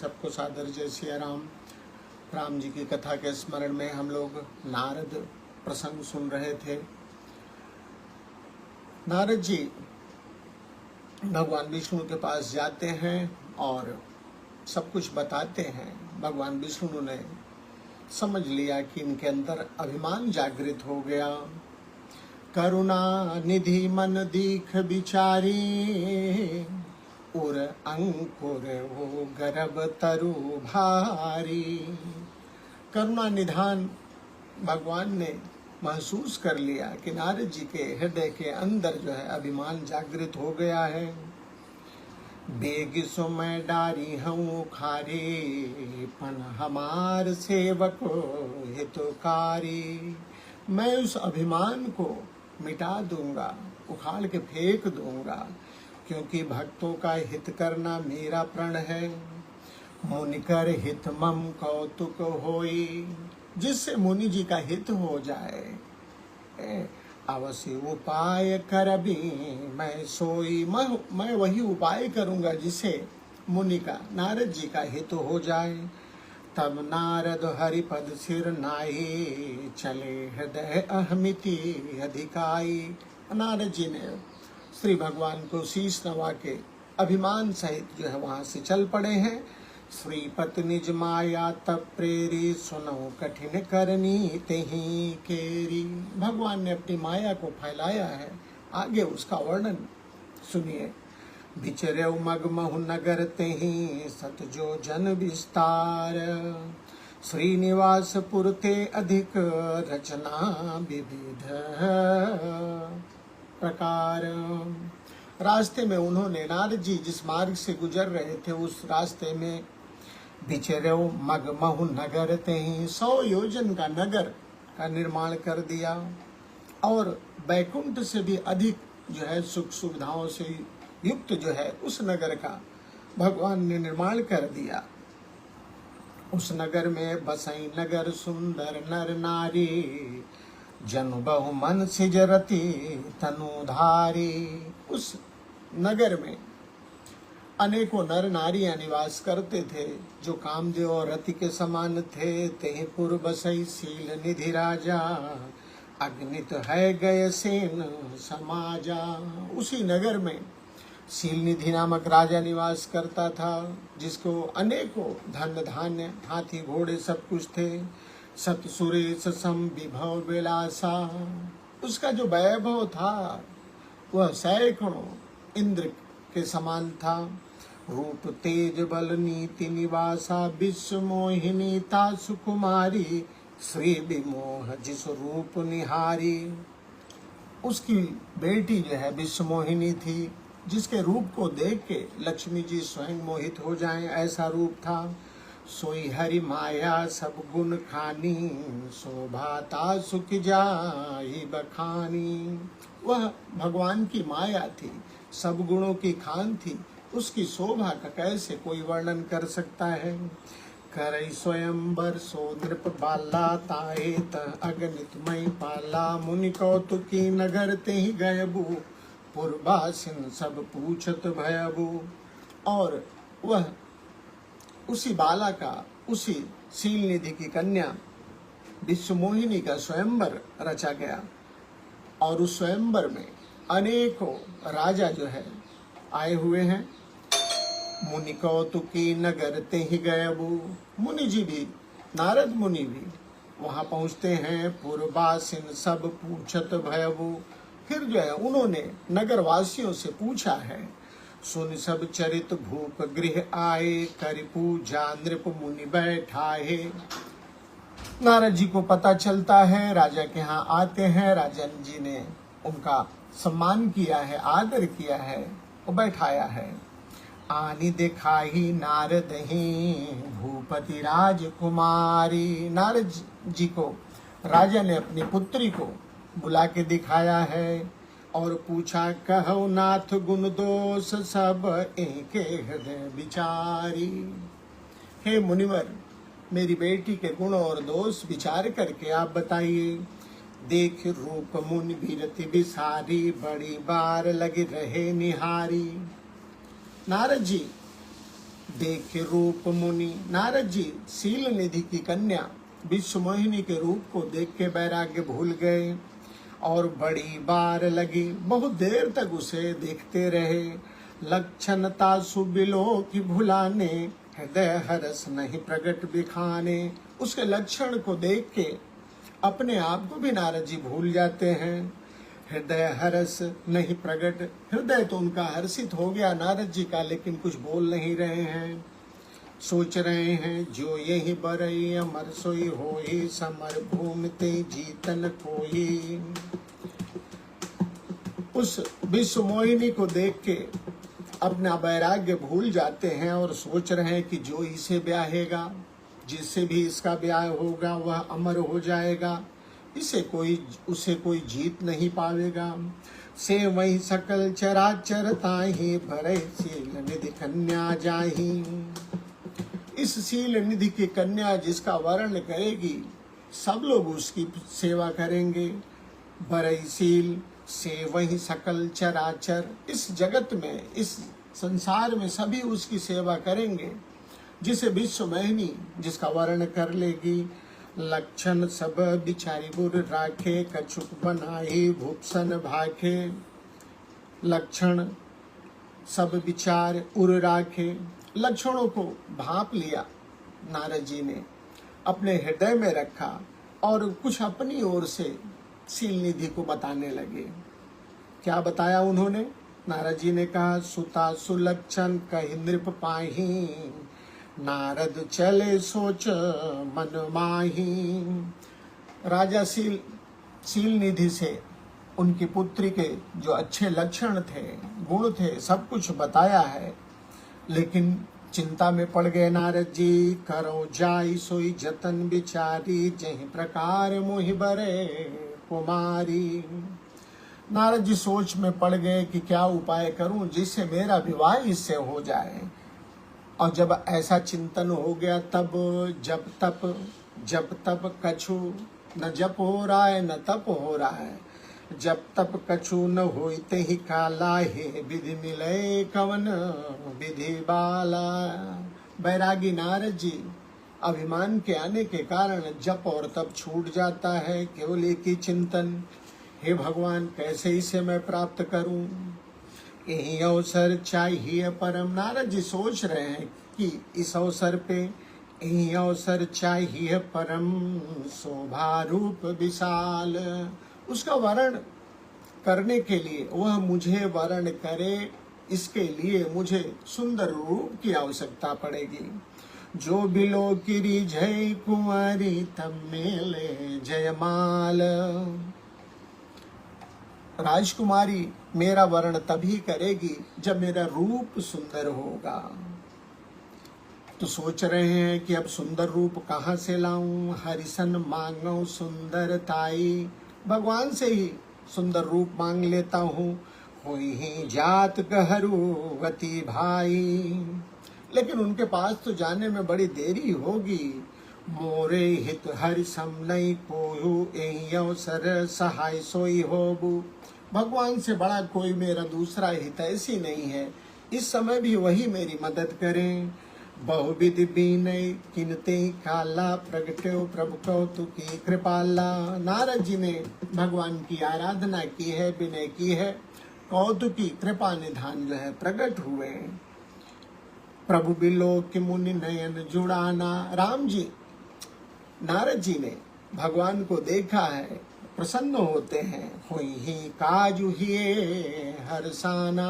सबको सादर जय सिया राम। राम जी की कथा के स्मरण में हम लोग नारद प्रसंग सुन रहे थे। नारद जी भगवान विष्णु के पास जाते हैं और सब कुछ बताते हैं। भगवान विष्णु ने समझ लिया कि इनके अंदर अभिमान जागृत हो गया। करुणा निधि मन दीख बिचारी, उर अंकुर हो गर्भ तरु भारी। करुणा निधान भगवान ने महसूस कर लिया कि नारद जी के हृदय के अंदर जो है अभिमान जागृत हो गया है। बेग सुमय डारी हूँ खारे, पन हमार सेवक हितकारी। मैं उस अभिमान को मिटा दूंगा, उखाड़ के फेंक दूंगा, क्योंकि भक्तों का हित करना मेरा प्रण है। मुनिकर हित मम कौतुक होई, जिससे मुनि जी का हित हो जाए। अवश्य उपाय करबी मैं सोई, मैं वही उपाय करूंगा जिससे मुनि का, नारद जी का हित हो जाए। तब नारद हरिपद सिर नाई, चले हृदय अहमिति अधिकाई। नारद जी ने श्री भगवान को शीश नवा के अभिमान सहित जो है वहां से चल पड़े हैं। श्रीपत निज माया तब प्रेरी, सुनो कठिन करनी तेहि केरी। भगवान ने अपनी माया को फैलाया है, आगे उसका वर्णन सुनिए। बिचरे मगमहु नगर तेहि, सत जो जन विस्तार। श्रीनिवास पुरते अधिक, रचना विविध प्रकार। रास्ते में उन्होंने, नारद जी जिस मार्ग से गुजर रहे थे उस रास्ते में बिचरे मगमहु नगर तेहि, 100 योजन का नगर का निर्माण कर दिया और बैकुंठ से भी अधिक जो है सुख सुविधाओं से युक्त जो है उस नगर का भगवान ने निर्माण कर दिया। उस नगर में बसई नगर सुंदर नर नारी, जनु बहु मन सिजरति तनुधारी। उस नगर में अनेकों नर नारियां निवास करते थे जो कामदेव और रति के समान थे। तेहि पुर बसई शील निधि राजा, अग्नित है गय सेन समाजा। उसी नगर में शील निधि नामक राजा निवास करता था, जिसको अनेकों धन धान्य हाथी घोड़े सब कुछ थे। सत सुरेश सम विभव विलासा, उसका जो वैभव था वह सैकड़ों इंद्र के समान था। रूप तेज बल नीति निवासा, विश्व मोहिनी ता सुकुमारी। श्री विमोह जिस रूप निहारी। उसकी बेटी जो है विश्व मोहिनी थी, जिसके रूप को देख के लक्ष्मी जी स्वयं मोहित हो जाएं, ऐसा रूप था। सोई हरि माया सब गुण खानी, शोभाता सुख जाहि बखानी। वह भगवान की माया थी, सब गुणों की खान थी, उसकी शोभा का कैसे कोई वर्णन कर सकता है। करई स्वयंवर सो नृप बाला, ताहे तह अगणित मई पाला। मुनि कौतुकी नगर तेहि गयबू, पूर्वासिन सब पूछत भयबू। और वह उसी बाला का, उसी शील निधि की कन्या विश्व मोहिनी का स्वयंवर रचा गया और उस स्वयंवर में अनेकों राजा जो है आए हुए हैं। मुनि कौतुकी नगर तेहि गयबू। मुनि जी भी, नारद मुनि भी वहां पहुंचते हैं। पूर्वासिन सब पूछत भयबू। फिर जो है उन्होंने नगर वासियों से पूछा है। सुन सब चरित भूप गृह आए, कर पूजा नृप मुनि बैठाए। नारद जी को पता चलता है, राजा के यहाँ आते हैं, राजन जी ने उनका सम्मान किया है, आदर किया है और बैठाया है। आनि दिखाही नारद ही, भूपति राजकुमारी। नारद जी को राजा ने अपनी पुत्री को बुला के दिखाया है और पूछा, कहो नाथ गुण दोष सब एक हृदय विचारी। हे मुनिवर, मेरी बेटी के गुण और दोष विचार करके आप बताइए। देख रूप मुनि विरति विसारी, बड़ी बार लगी रहे निहारी। नारद जी देखे रूप मुनि। नारद जी सील निधि की कन्या विश्व मोहिनी के रूप को देख के वैराग्य भूल गए और बड़ी बार लगी, बहुत देर तक उसे देखते रहे। लक्षणता सुबिलो की भुलाने, हृदय हरस नहीं प्रगट बिखाने। उसके लक्षण को देख के अपने आप को भी नारद जी भूल जाते हैं। हृदय हरस नहीं प्रगट, हृदय तो उनका हर्षित हो गया नारद जी का, लेकिन कुछ बोल नहीं रहे हैं। सोच रहे हैं जो यही बरई अमर सोई होई, समर भूमि ते जीतन कोई। उस विश्व मोहिनी को देख के अपना वैराग्य भूल जाते हैं और सोच रहे हैं कि जो इसे ब्याहेगा, जिससे भी इसका ब्याह होगा वह अमर हो जाएगा, उसे कोई जीत नहीं पावेगा। से वही सकल चराचर ताहि, भरे सील निधि कन्या जाहि। इस सील निधि की कन्या जिसका वर्ण करेगी, सब लोग उसकी सेवा करेंगे। भरे सील से वही सकल चराचर, इस जगत में, इस संसार में सभी उसकी सेवा करेंगे। जिसे विश्व मोहिनी जिसका वर्ण कर लेगी। लक्षण सब बिचारी बुर राखे, कछुक बनाई भूपसन भाखे। लक्षण सब विचार उर राखे, लक्षणों को भाप लिया नारद जी ने, अपने हृदय में रखा और कुछ अपनी ओर से सील निधि को बताने लगे। क्या बताया उन्होंने? नारद जी ने कहा, सुता सुलक्षण कहि नृप पाही, नारद चले सोच मन माही। राजा सील निधि से उनकी पुत्री के जो अच्छे लक्षण थे, गुण थे, सब कुछ बताया है, लेकिन चिंता में पड़ गए नारद जी। करो जाई सोई जतन बिचारी, जहि प्रकार मोहि बरे कुमारी। नारद जी सोच में पड़ गए कि क्या उपाय करूं जिससे मेरा विवाह इससे हो जाए। और जब ऐसा चिंतन हो गया, तब जब तप कछु न जप हो रहा है न तप हो रहा है। जब तप कछु न होते ही काला, हे विधि मिले कवन विधि बाला। बैरागी नारद जी अभिमान के आने के कारण जप और तप छूट जाता है। केवल एक ही चिंतन, हे भगवान कैसे इसे मैं प्राप्त करूं, यही अवसर चाहिए परम। नारद जी सोच रहे हैं कि इस अवसर पे यही अवसर चाहिए परम, शोभा रूप विशाल। उसका वर्ण करने के लिए वह मुझे वर्ण करे, इसके लिए मुझे सुंदर रूप की आवश्यकता पड़ेगी। जो बिलो किरी जय कुंवारी, तब मेले जयमाल। राजकुमारी मेरा वर्ण तभी करेगी जब मेरा रूप सुंदर होगा। तो सोच रहे हैं कि अब सुंदर रूप कहाँ से लाऊं, हरिसन मांगो सुंदर ताई। भगवान से ही सुंदर रूप मांग लेता हूँ, होई ही जात गहरू गति भाई। लेकिन उनके पास तो जाने में बड़ी देरी होगी। मोरे हित हरि सम नहीं कोहू, एहि अवसर सहाय सोई होबू। भगवान से बड़ा कोई मेरा दूसरा हितैषी नहीं है, इस समय भी वही मेरी मदद करें। बहुविध बीनय किनते काला, प्रगट्यो प्रभु कौतुकी कृपाला। नारद जी ने भगवान की आराधना की है, विनय की है, कौतुकी कृपा निधान जो है प्रकट हुए। प्रभु बिलो कि मुनि नयन जुड़ाना। राम जी, नारद जी ने भगवान को देखा है, प्रसन्न होते हैं। हुई ही काजु हिए हरसाना।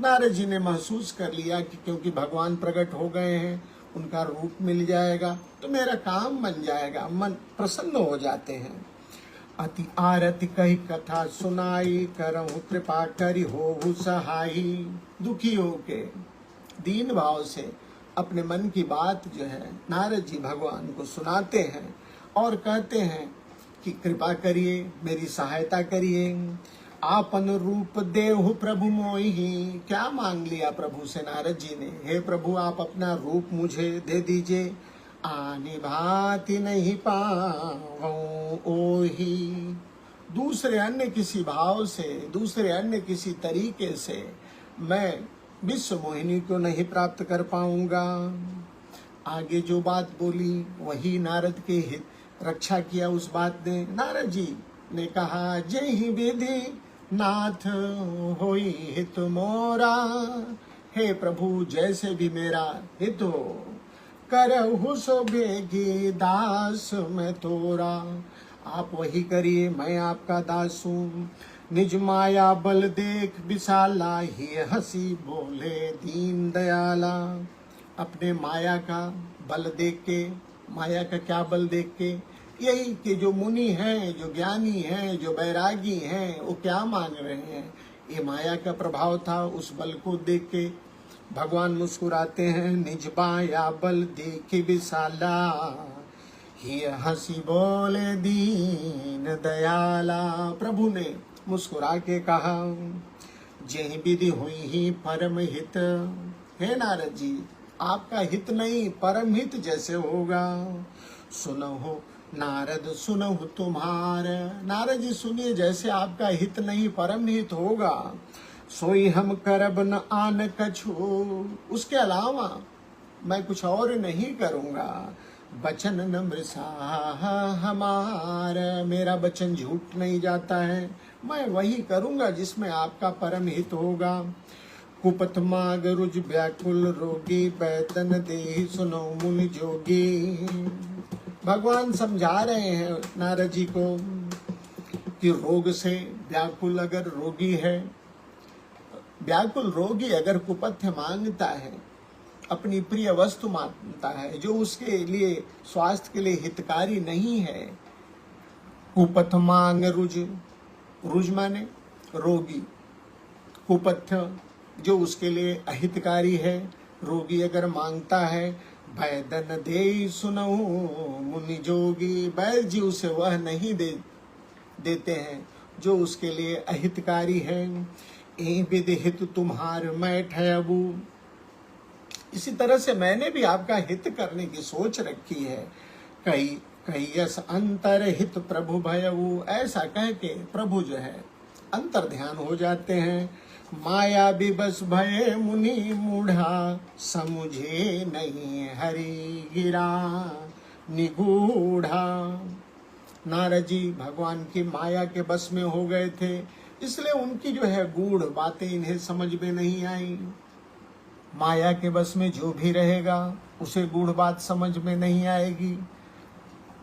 नारद जी ने महसूस कर लिया कि क्योंकि भगवान प्रकट हो गए हैं, उनका रूप मिल जाएगा तो मेरा काम बन जाएगा, मन प्रसन्न हो जाते हैं। अति आरती कही कथा सुनाई, करहु कृपा करी होहु सहाई। दुखी होके दीन भाव से अपने मन की बात जो है नारद जी भगवान को सुनाते हैं और कहते हैं कि कृपा करिए, मेरी सहायता करिए। आपन रूप देहु प्रभु मोहि। क्या मांग लिया प्रभु से नारद जी ने? हे प्रभु, आप अपना रूप मुझे दे दीजिए। आनी भांति नहीं पाऊं ओही। दूसरे अन्य किसी भाव से, दूसरे अन्य किसी तरीके से मैं विश्व मोहिनी को नहीं प्राप्त कर पाऊंगा। आगे जो बात बोली वही नारद के हित रक्षा किया उस बात ने। नारद जी ने कहा, जय ही विधि नाथ होई हित मोरा। हे प्रभु, जैसे भी मेरा हित हो, करहु सो बेगी दास मैं तोरा। आप वही करिए, मैं आपका दास हूँ। निज माया बल देख विशाला, ही हंसी बोले दीन दयाला। अपने माया का बल देख के, माया का क्या बल देख के, यही कि जो मुनि हैं, जो ज्ञानी हैं, जो बैरागी हैं, वो क्या मांग रहे हैं, ये माया का प्रभाव था। उस बल को देख के भगवान मुस्कुराते हैं। निज माया बल देख विशाला, ही हंसी बोले दीन दयाला। प्रभु ने मुस्कुरा के कहा, जय विधि हुई ही परम हित। हे नारद जी, आपका हित नहीं परम हित जैसे होगा। सुनहो नारद सुनहु तुम्हार। नारद जी सुनिए, जैसे आपका हित नहीं परम हित होगा, सोई हम करब न आन कछु। उसके अलावा मैं कुछ और नहीं करूंगा। बचन न मृषा हमार, मेरा वचन झूठ नहीं जाता है। मैं वही करूंगा जिसमें आपका परम हित होगा। कुपथ माग रुज व्याकुल रोगी, बैतन दे सुनो मुनि जोगी। भगवान समझा रहे हैं नारद जी को कि रोग से व्याकुल अगर रोगी है, व्याकुल रोगी अगर कुपथ्य मांगता है, अपनी प्रिय वस्तु मांगता है जो उसके लिए स्वास्थ्य के लिए हितकारी नहीं है। कुपथ मांग रुज, रुज माने रोगी, कुपथ्य जो उसके लिए अहितकारी है, रोगी अगर मांगता है। वैदन दे सुनहु मुनि जोगी, वैद्य जी उसे वह नहीं देते हैं जो उसके लिए अहितकारी है। ए विधि हित तुम्हार मैं ठहबू। इसी तरह से मैंने भी आपका हित करने की सोच रखी है। कई यस अंतर हित प्रभु भयऊ, ऐसा कह के प्रभु जो है अंतर ध्यान हो जाते हैं। माया विवश भय मुनि मूढ़ा, समुझे नहीं हरि गिरा निगूढ़ा। नारद जी भगवान की माया के बस में हो गए थे, इसलिए उनकी जो है गूढ़ बातें इन्हें समझ में नहीं आई। माया के बस में जो भी रहेगा उसे गूढ़ बात समझ में नहीं आएगी।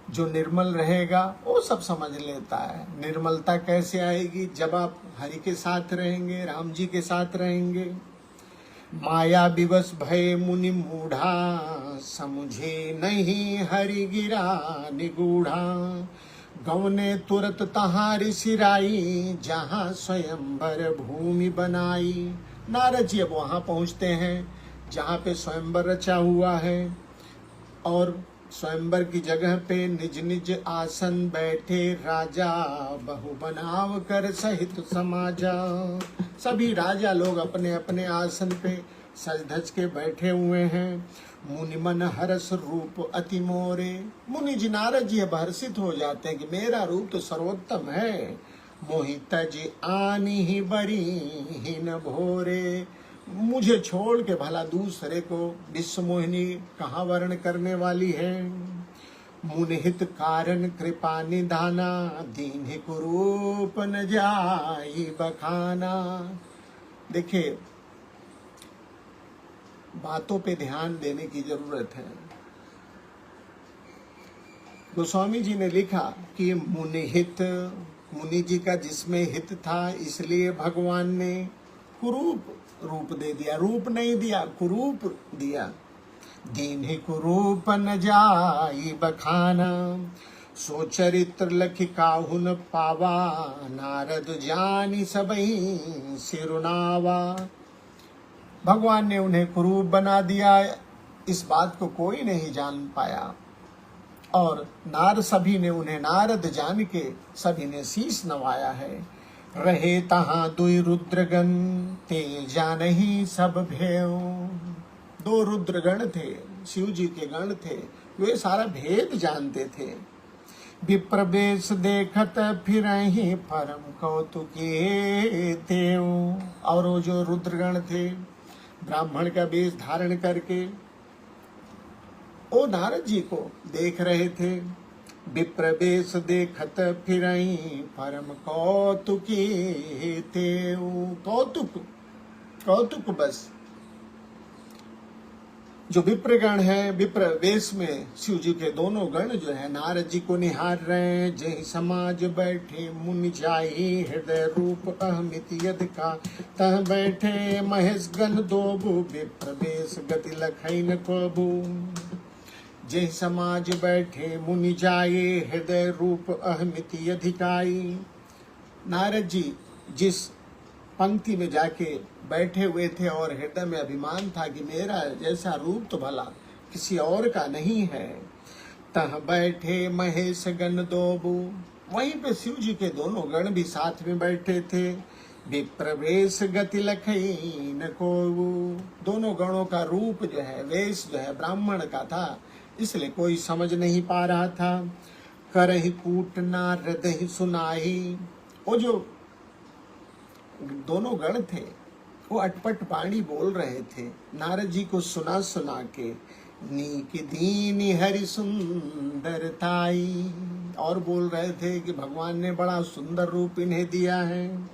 जो निर्मल रहेगा वो सब समझ लेता है। निर्मलता कैसे आएगी? जब आप हरि के साथ रहेंगे, राम जी के साथ रहेंगे। माया विवश भय मुनि मूढ़ा, समुझे नहीं हरि गिरा निगूढ़ा। गवने तुरत तहारी सिराई, जहाँ स्वयंवर भूमि बनाई। नारद जी अब वहां पहुंचते हैं जहाँ पे स्वयंवर रचा हुआ है, और स्वयंवर की जगह पे निज निज आसन बैठे राजा, बहु बनाव कर सहित समाजा। सभी राजा लोग अपने अपने आसन पे सज धज के बैठे हुए हैं। मुनि मन हरस रूप अति मोरे। मुनि जी नारद जी अब हर्षित हो जाते हैं कि मेरा रूप तो सर्वोत्तम है। मोहित जी आनी ही बरी ही न भोरे। मुझे छोड़ के भला दूसरे को विश्व मोहिनी कहाँ वर्ण करने वाली है। मुनिहित कारण कृपा निधाना, दीन ही कुरूप न जाई बखाना। देखिए, बातों पे ध्यान देने की जरूरत है। गोस्वामी जी ने लिखा कि मुनिहित, मुनि जी का जिसमें हित था, इसलिए भगवान ने कुरूप रूप दे दिया। रूप नहीं दिया, कुरूप दिया। दीन ही कुरूप न जाई बखाना, सो चरित्र लखि काहुन पावा। नारद जानी सबही सिरुनावा। भगवान ने उन्हें कुरूप बना दिया, इस बात को कोई नहीं जान पाया। और सभी ने उन्हें नारद जान के सभी ने शीश नवाया है। रहे तहाँ दुई रुद्रगण, ते जानहि सब भेव। दो रुद्रगण थे, शिव जी के गण थे, वे सारा भेद जानते थे। विप्रवेश देखत फिरहि, परम कौतुके तेव। और वो जो रुद्रगण थे ब्राह्मण का वेश धारण करके ओ नारद जी को देख रहे थे। विप्र वेश देखत फिरई परम कौतुकी थे। कौतुक कौतुक बस जो विप्रगण है, विप्र वेश में शिव जी के दोनों गण जो है नारद जी को निहार रहे हैं। जय समाज बैठे मुनि जाई हृदय रूप अहमित यद का तह बैठे महेश गण दोबू विप्र वेश गति लखई न कोबू। जय समाज बैठे मुनि जाए हृदय रूप अहमित यधिकाई। नारद जी जिस पंक्ति में जाके बैठे हुए थे और हृदय में अभिमान था कि मेरा जैसा रूप तो भला किसी और का नहीं है। तह बैठे महेश गण दोबू, वहीं पे शिव जी के दोनों गण भी साथ में बैठे थे। विप्रवेश गति लखई न कोबू, दोनों गणों का रूप जो है, वेश जो है ब्राह्मण का था, इसलिए कोई समझ नहीं पा रहा था। करहि कूट नारद ही सुनाई, वो जो दोनों गण थे वो अटपट पानी बोल रहे थे नारद जी को सुना सुना के। नीक दीन हरि सुंदरताई, और बोल रहे थे कि भगवान ने बड़ा सुंदर रूप इन्हें दिया है।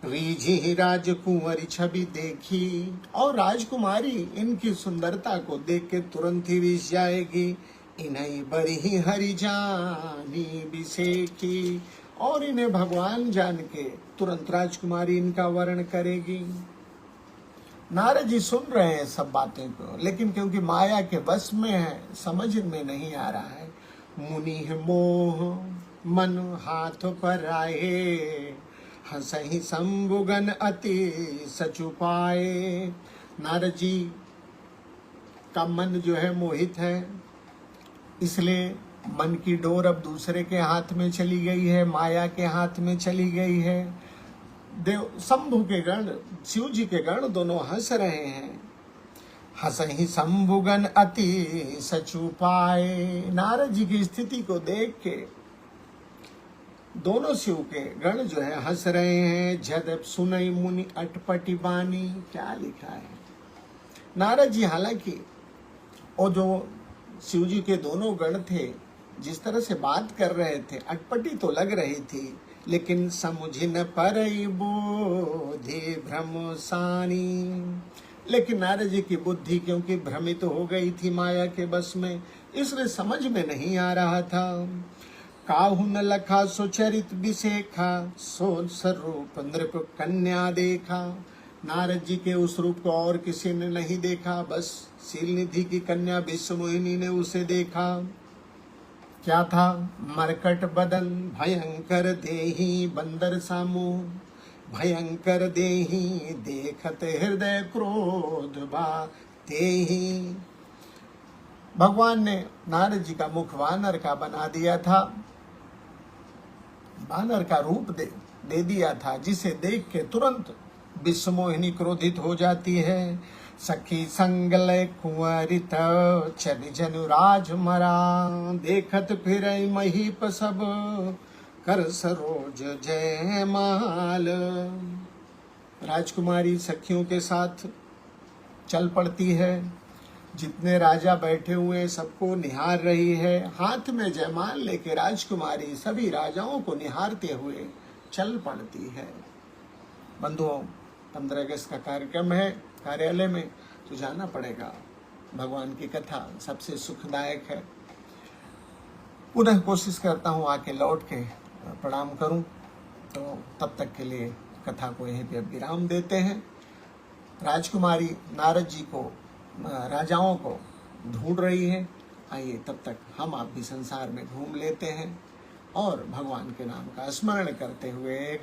रीझी राजकुंवरी छवि देखी, और राजकुमारी इनकी सुंदरता को देख के तुरंत ही रिझ जाएगी। इन्हीं बड़ी हरि जानी बिसेखी, और इन्हें भगवान जान के तुरंत राजकुमारी इनका वर्ण करेगी। नारद जी सुन रहे हैं सब बातें को, लेकिन क्योंकि माया के वश में है, समझ में नहीं आ रहा है। मुनि मोह मन हाथ पर आए, हंसहि शंभुगन अति सचुपाए। नारद जी का मन जो है मोहित है, इसलिए मन की डोर अब दूसरे के हाथ में चली गई है, माया के हाथ में चली गई है। देव शंभु के गण, शिव जी के गण दोनों हंस रहे हैं। हंसहि शंभुगन अति सचुपाए, नारद जी की स्थिति को देख के दोनों शिव के गण जो है हंस रहे हैं। जद सुनई मुनि अटपटी बानी, क्या लिखा है। नारद जी हालांकि वो जो शिव जी के दोनों गण थे जिस तरह से बात कर रहे थे, अटपटी तो लग रही थी, लेकिन समुझिन परई बोधि भ्रम सानी। लेकिन नारद जी की बुद्धि क्योंकि भ्रमित हो गई थी माया के बस में, इसलिए समझ में नहीं आ रहा था। काहु न लखा सुचरित विशेखा, सो स्वरूप नृप कन्या देखा। नारद जी के उस रूप को और किसी ने नहीं देखा, बस शीलनिधि की कन्या विश्व मोहिनी ने उसे देखा। क्या था। मरकट बदन भयंकर देही बंदर सामू, भयंकर देही देखत हृदय क्रोध बा तेही। भगवान ने नारद जी का मुख वानर का बना दिया था, वानर का रूप दे दिया था, जिसे देख के तुरंत विश्व मोहिनी क्रोधित हो जाती है। सखी संग लय कुंवरित चल जनु राज मरा, देखत फिर महीप सब कर सरोज जय माल। राजकुमारी सखियों के साथ चल पड़ती है, जितने राजा बैठे हुए सबको निहार रही है। हाथ में जयमाल लेके राजकुमारी सभी राजाओं को निहारते हुए चल पड़ती है। बंधुओं, 15 अगस्त का कार्यक्रम है कार्यालय में, तो जाना पड़ेगा। भगवान की कथा सबसे सुखदायक है। पुनः कोशिश करता हूँ आके लौट के प्रणाम करूं, तो तब तक के लिए कथा को यहीं पे विराम देते हैं। राजकुमारी नारद जी को, राजाओं को ढूंढ रही है। आइए तब तक हम आप भी संसार में घूम लेते हैं और भगवान के नाम का स्मरण करते हुए